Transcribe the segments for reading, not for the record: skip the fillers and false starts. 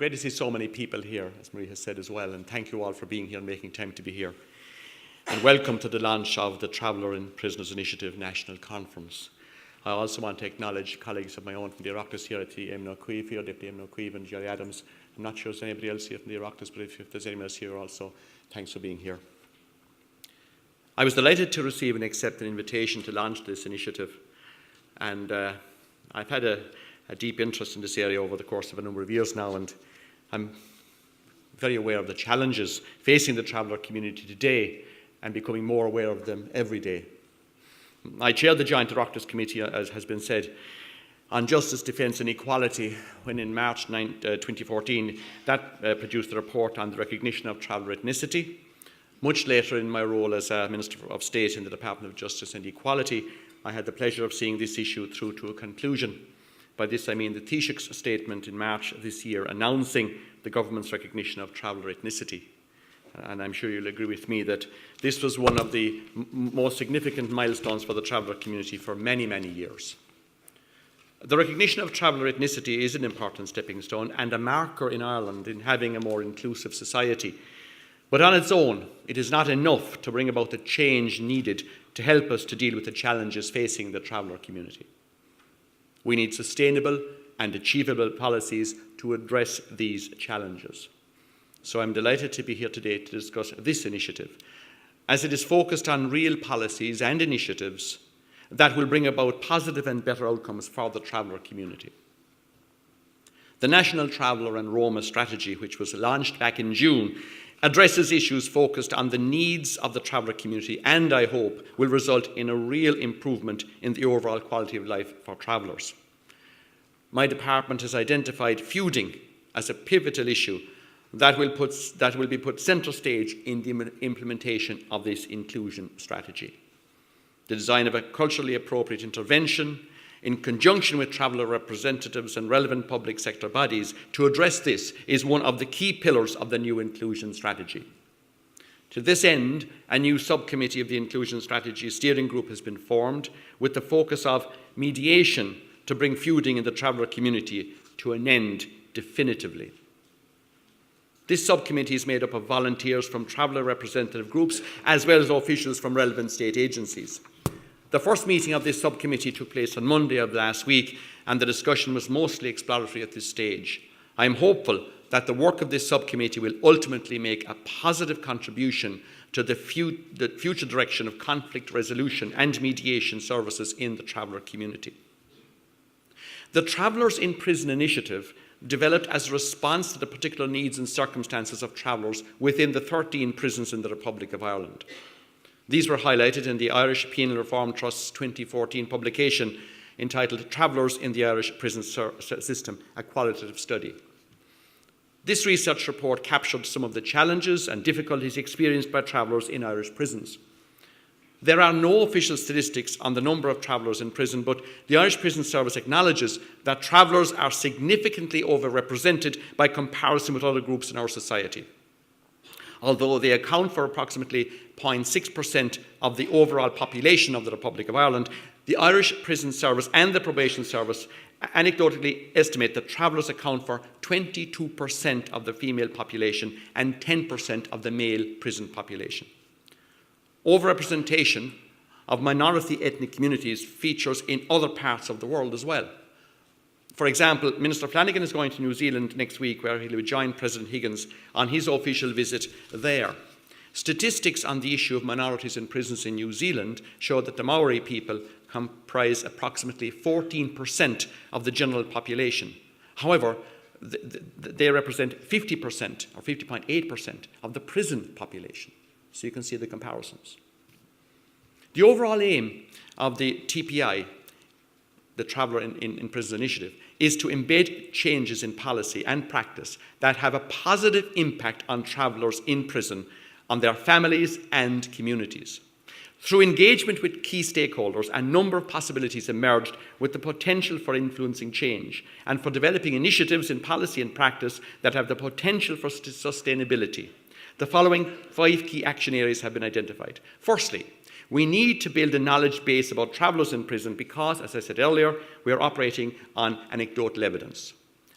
great to see so many people here, as Marie has said as well, and thank you all for being here and making time to be here. And welcome to the launch of the Traveller and Prisoners Initiative National Conference. I also want to acknowledge colleagues of my own from the Oireachtas here at the Éamon Cueve here, Deputy Éamon Cueve and Jerry Adams. I'm not sure there's anybody else here from the Oireachtas, but if there's anyone else here also, thanks for being here. I was delighted to receive and accept an invitation to launch this initiative, and I've had a deep interest in this area over the course of a number of years now, and I'm very aware of the challenges facing the traveller community today and becoming more aware of them every day. I chaired the Joint Oireachtas Committee, as has been said, on Justice, Defence and Equality when in March 2014 that produced a report on the recognition of traveller ethnicity. Much later in my role as Minister of State in the Department of Justice and Equality, I had the pleasure of seeing this issue through to a conclusion. By this I mean the Taoiseach's statement in March of this year announcing the government's recognition of traveller ethnicity. And I'm sure you'll agree with me that this was one of the most significant milestones for the traveller community for many, many years. The recognition of traveller ethnicity is an important stepping stone and a marker in Ireland in having a more inclusive society. But on its own, it is not enough to bring about the change needed to help us to deal with the challenges facing the traveller community. We need sustainable and achievable policies to address these challenges. So I'm delighted to be here today to discuss this initiative, as it is focused on real policies and initiatives that will bring about positive and better outcomes for the traveller community. The National Traveller and Roma Strategy, which was launched back in June, addresses issues focused on the needs of the traveller community and, I hope, will result in a real improvement in the overall quality of life for travellers. My department has identified feuding as a pivotal issue that will be put centre stage in the implementation of this inclusion strategy. The design of a culturally appropriate intervention in conjunction with traveller representatives and relevant public sector bodies to address this is one of the key pillars of the new inclusion strategy. To this end, a new subcommittee of the inclusion strategy steering group has been formed with the focus of mediation to bring feuding in the traveller community to an end definitively. This subcommittee is made up of volunteers from traveller representative groups as well as officials from relevant state agencies. The first meeting of this subcommittee took place on Monday of last week, and the discussion was mostly exploratory at this stage. I am hopeful that the work of this subcommittee will ultimately make a positive contribution to the future direction of conflict resolution and mediation services in the traveller community. The Travellers in Prison initiative developed as a response to the particular needs and circumstances of travellers within the 13 prisons in the Republic of Ireland. These were highlighted in the Irish Penal Reform Trust's 2014 publication entitled Travellers in the Irish Prison System, a Qualitative Study. This research report captured some of the challenges and difficulties experienced by travellers in Irish prisons. There are no official statistics on the number of travellers in prison, but the Irish Prison Service acknowledges that travellers are significantly overrepresented by comparison with other groups in our society. Although they account for approximately 0.6% of the overall population of the Republic of Ireland, the Irish Prison Service and the Probation Service anecdotally estimate that travellers account for 22% of the female population and 10% of the male prison population. Overrepresentation of minority ethnic communities features in other parts of the world as well. For example, Minister Flanagan is going to New Zealand next week, where he will join President Higgins on his official visit there. Statistics on the issue of minorities in prisons in New Zealand show that the Maori people comprise approximately 14% of the general population. However, they represent 50% or 50.8% of the prison population. So you can see the comparisons. The overall aim of the TPI, the Traveller in Prison Initiative, is to embed changes in policy and practice that have a positive impact on travellers in prison, on their families and communities. Through engagement with key stakeholders, a number of possibilities emerged with the potential for influencing change and for developing initiatives in policy and practice that have the potential for sustainability. The following 5 key action areas have been identified. Firstly, we need to build a knowledge base about travellers in prison because, as I said earlier, we are operating on anecdotal evidence.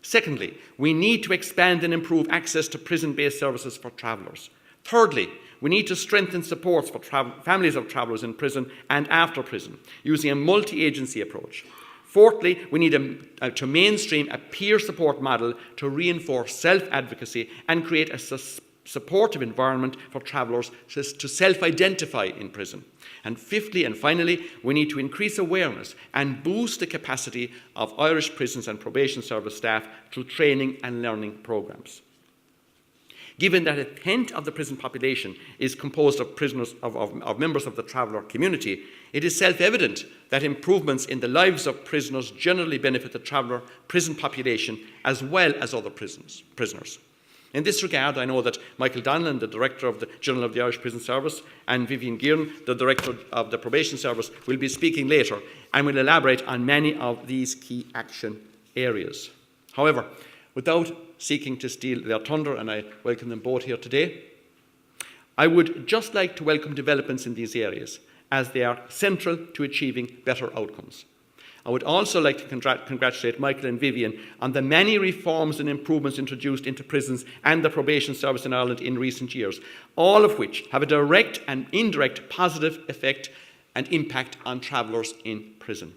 Secondly, we need to expand and improve access to prison-based services for travellers. Thirdly, we need to strengthen supports for families of travellers in prison and after prison, using a multi-agency approach. Fourthly, we need to mainstream a peer support model to reinforce self-advocacy and create a supportive environment for travellers to self-identify in prison. And fifthly and finally, we need to increase awareness and boost the capacity of Irish prisons and probation service staff through training and learning programmes. Given that a tenth of the prison population is composed of prisoners of members of the traveller community, it is self-evident that improvements in the lives of prisoners generally benefit the traveller prison population as well as other prisoners. In this regard, I know that Michael Donlan, the Director of the Journal of the Irish Prison Service, and Vivian Gearan, the Director of the Probation Service, will be speaking later and will elaborate on many of these key action areas. However, without seeking to steal their thunder, and I welcome them both here today, I would just like to welcome developments in these areas as they are central to achieving better outcomes. I would also like to congratulate Michael and Vivian on the many reforms and improvements introduced into prisons and the probation service in Ireland in recent years, all of which have a direct and indirect positive effect and impact on travellers in prison.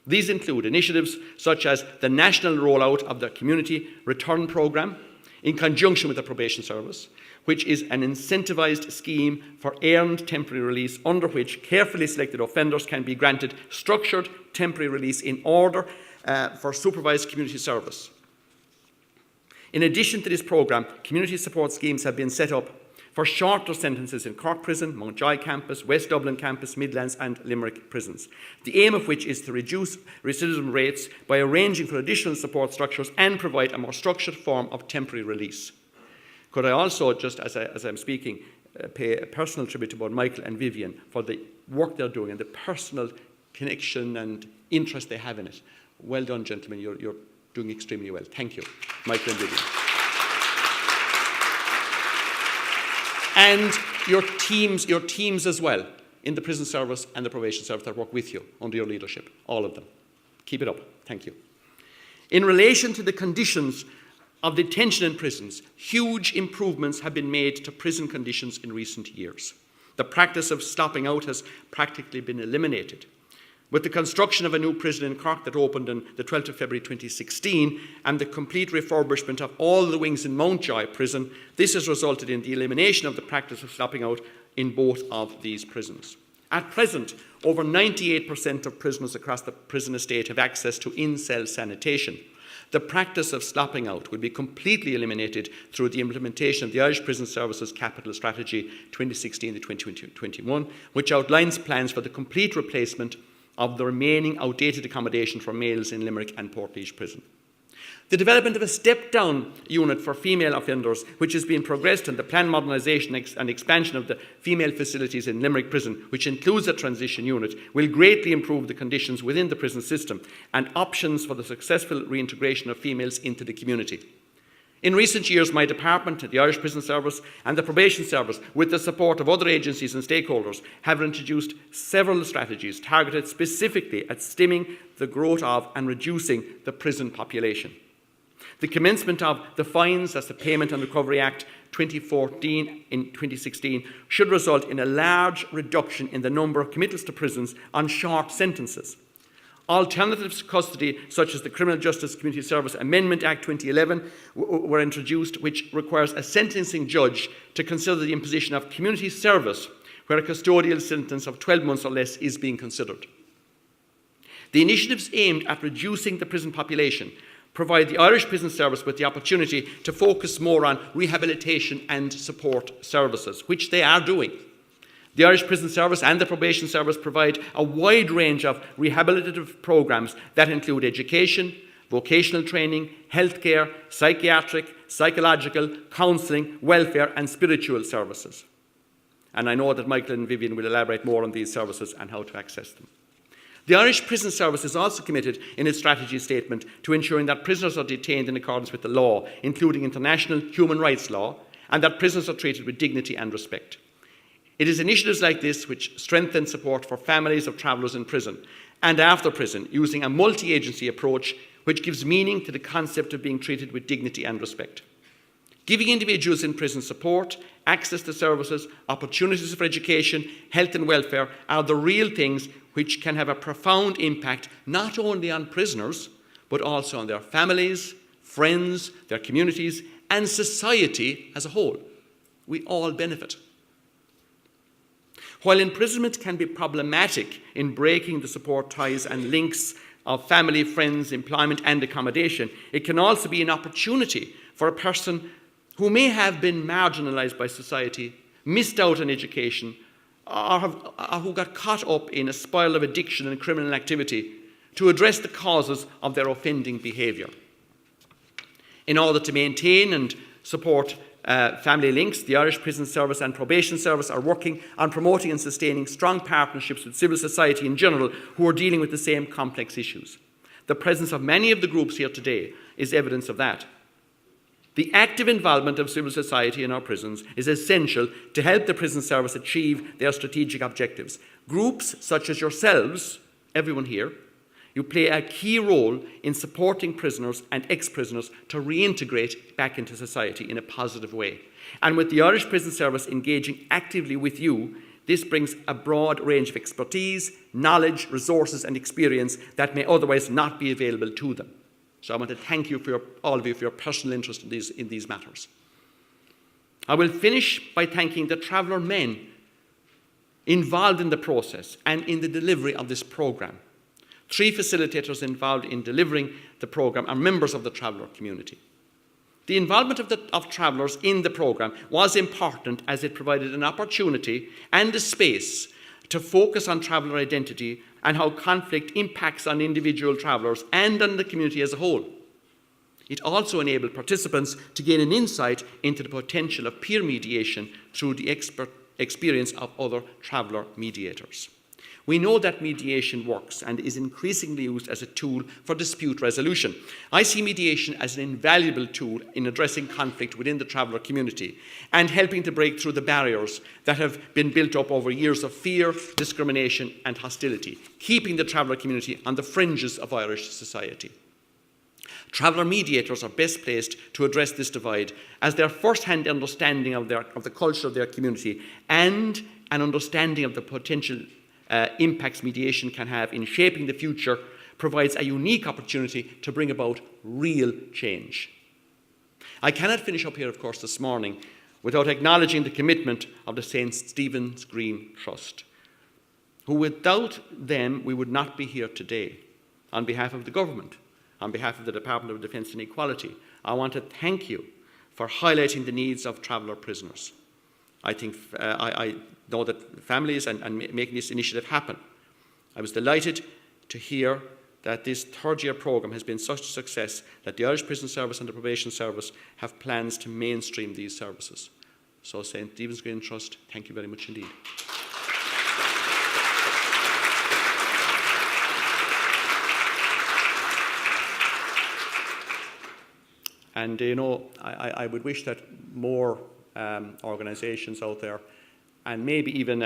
These include initiatives such as the national rollout of the Community Return Programme in conjunction with the Probation Service, which is an incentivised scheme for earned temporary release under which carefully selected offenders can be granted structured temporary release in order for supervised community service. In addition to this programme, community support schemes have been set up for shorter sentences in Cork Prison, Mountjoy Campus, West Dublin Campus, Midlands and Limerick prisons, the aim of which is to reduce recidivism rates by arranging for additional support structures and provide a more structured form of temporary release. Could I also, just as I'm speaking, pay a personal tribute to both Michael and Vivian for the work they're doing and the personal connection and interest they have in it. Well done, gentlemen. You're doing extremely well. Thank you, Michael and Vivian. And your teams as well in the prison service and the probation service that work with you under your leadership, all of them. Keep it up. Thank you. In relation to the conditions of detention in prisons, huge improvements have been made to prison conditions in recent years. The practice of stopping out has practically been eliminated. With the construction of a new prison in Cork that opened on the 12th of February 2016 and the complete refurbishment of all the wings in Mountjoy Prison, this has resulted in the elimination of the practice of stopping out in both of these prisons. At present, over 98% of prisoners across the prison estate have access to in-cell sanitation. The practice of slopping out will be completely eliminated through the implementation of the Irish Prison Services Capital Strategy 2016 to 2021, which outlines plans for the complete replacement of the remaining outdated accommodation for males in Limerick and Portlaoise Prison. The development of a step-down unit for female offenders, which has been progressed, and the planned modernisation and expansion of the female facilities in Limerick Prison, which includes a transition unit, will greatly improve the conditions within the prison system and options for the successful reintegration of females into the community. In recent years, my department, the Irish Prison Service and the Probation Service, with the support of other agencies and stakeholders, have introduced several strategies targeted specifically at stemming the growth of and reducing the prison population. The commencement of the fines, as the Payment and Recovery Act 2014 in 2016, should result in a large reduction in the number of committals to prisons on short sentences. Alternatives to custody, such as the Criminal Justice Community Service Amendment Act 2011, were introduced, which requires a sentencing judge to consider the imposition of community service where a custodial sentence of 12 months or less is being considered. The initiatives aimed at reducing the prison population provide the Irish Prison Service with the opportunity to focus more on rehabilitation and support services, which they are doing. The Irish Prison Service and the Probation Service provide a wide range of rehabilitative programmes that include education, vocational training, healthcare, psychiatric, psychological, counselling, welfare and spiritual services. And I know that Michael and Vivian will elaborate more on these services and how to access them. The Irish Prison Service is also committed in its strategy statement to ensuring that prisoners are detained in accordance with the law, including international human rights law, and that prisoners are treated with dignity and respect. It is initiatives like this which strengthen support for families of travellers in prison and after prison, using a multi-agency approach which gives meaning to the concept of being treated with dignity and respect. Giving individuals in prison support, access to services, opportunities for education, health and welfare are the real things which can have a profound impact not only on prisoners, but also on their families, friends, their communities, and society as a whole. We all benefit. While imprisonment can be problematic in breaking the support ties and links of family, friends, employment, and accommodation, it can also be an opportunity for a person who may have been marginalised by society, missed out on education, or who got caught up in a spiral of addiction and criminal activity to address the causes of their offending behaviour. In order to maintain and support family links, the Irish Prison Service and Probation Service are working on promoting and sustaining strong partnerships with civil society in general who are dealing with the same complex issues. The presence of many of the groups here today is evidence of that. The active involvement of civil society in our prisons is essential to help the prison service achieve their strategic objectives. Groups such as yourselves, everyone here, you play a key role in supporting prisoners and ex-prisoners to reintegrate back into society in a positive way. And with the Irish Prison Service engaging actively with you, this brings a broad range of expertise, knowledge, resources and experience that may otherwise not be available to them. So I want to thank you, all of you, for your personal interest in these matters. I will finish by thanking the Traveller men involved in the process and in the delivery of this programme. 3 facilitators involved in delivering the programme are members of the Traveller community. The involvement of travellers in the programme was important as it provided an opportunity and a space to focus on traveller identity and how conflict impacts on individual travellers and on the community as a whole. It also enabled participants to gain an insight into the potential of peer mediation through the experience of other traveller mediators. We know that mediation works and is increasingly used as a tool for dispute resolution. I see mediation as an invaluable tool in addressing conflict within the traveller community and helping to break through the barriers that have been built up over years of fear, discrimination and hostility, keeping the traveller community on the fringes of Irish society. Traveller mediators are best placed to address this divide as their first-hand understanding of the culture of their community and an understanding of the potential impacts mediation can have in shaping the future provides a unique opportunity to bring about real change. I cannot finish up here, of course, this morning without acknowledging the commitment of the St. Stephen's Green Trust, who without them we would not be here today. On behalf of the government, on behalf of the Department of Defence and Equality, I want to thank you for highlighting the needs of traveller prisoners. I think I know that families and making this initiative happen. I was delighted to hear that this third-year programme has been such a success that the Irish Prison Service and the Probation Service have plans to mainstream these services. So St. Stephen's Green Trust, thank you very much indeed. And I would wish that more organisations out there, and maybe even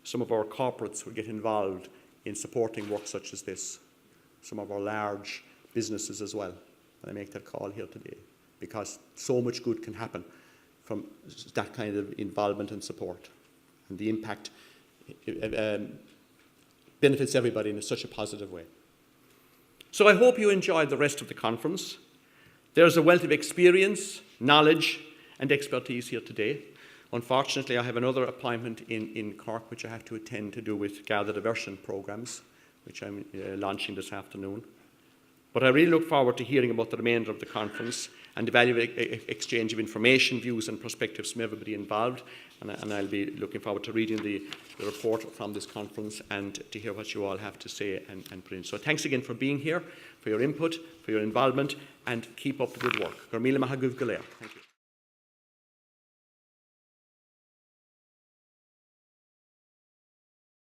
some of our corporates, would get involved in supporting work such as this. Some of our large businesses as well. And I make that call here today because so much good can happen from that kind of involvement and support. And the impact benefits everybody in such a positive way. So I hope you enjoyed the rest of the conference. There's a wealth of experience, knowledge, and expertise here today. Unfortunately, I have another appointment in Cork which I have to attend to do with gather diversion programmes, which I'm launching this afternoon. But I really look forward to hearing about the remainder of the conference and the valuable exchange of information, views and perspectives from everybody involved. And I'll be looking forward to reading the report from this conference and to hear what you all have to say and put in. So thanks again for being here, for your input, for your involvement, and keep up the good work. Thank you.